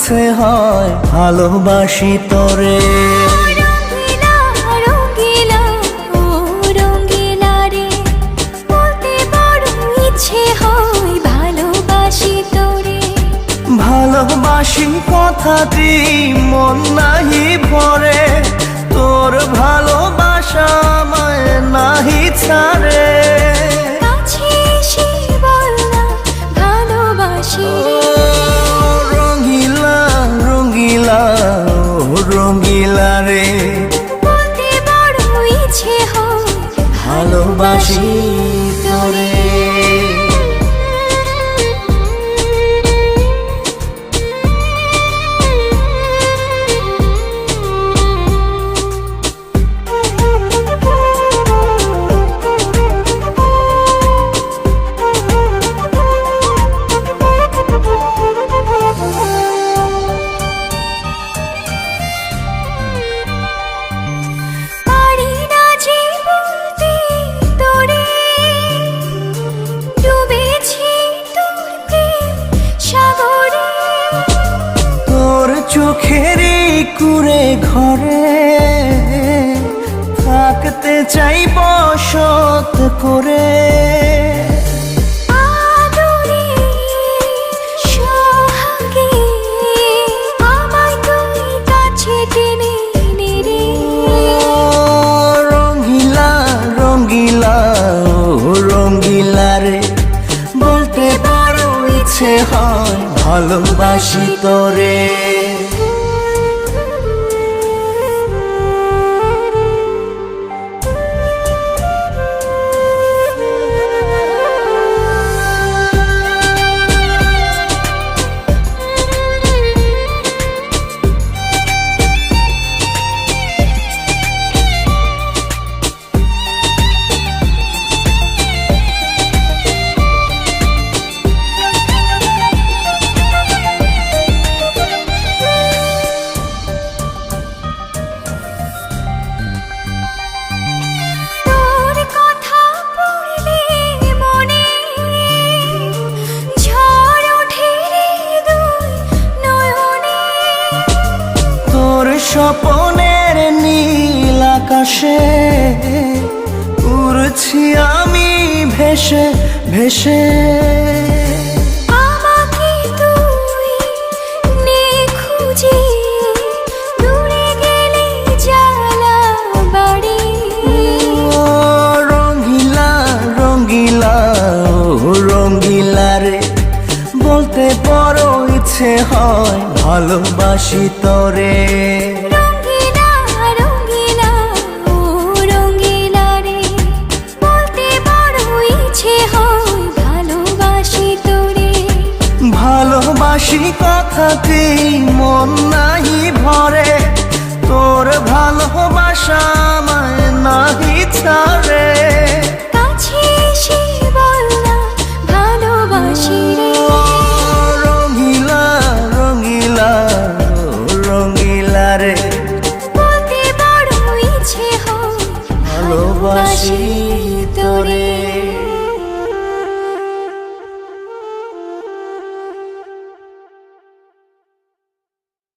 ইচ্ছে হয় ভালোবাসি তোরে। ভালোবাসি কথাটি মন নাহি ভরে, তোর ভালোবাসা আমায় নাহি ছাড়ে। রঙ্গিলা রঙ্গিলা রঙ্গিলা রে, বলতে বড় ইচ্ছে হয় ভালোবাসি তোরে। চোখেরই কুঁড়ে ঘরে থাকতে চাই বসত করে। রঙ্গিলা রঙ্গিলা রঙ্গিলা রে, বলতে বড় ইচ্ছে হয় ভালোবাসি তোরে। স্বপনের নীল আকাশে উড়ছি আমি ভেসে ভেসে। আমাকে তুই খুঁজে দূরে গেলে জ্বালা বাড়ি। রঙ্গিলা রঙ্গিলা রঙ্গিলা রে, বলতে বড় ইচ্ছে হয় ভালোবাসি তোরে। রঙ্গিলা রঙ্গিলা রঙ্গিলা রে, বলতে বড় ইচ্ছে হয় ভালোবাসি তোরে। ভালোবাসি কথাটি মন নাহি ভরে, তোর ভালোবাসা আমায় নাহি ছাড়ে।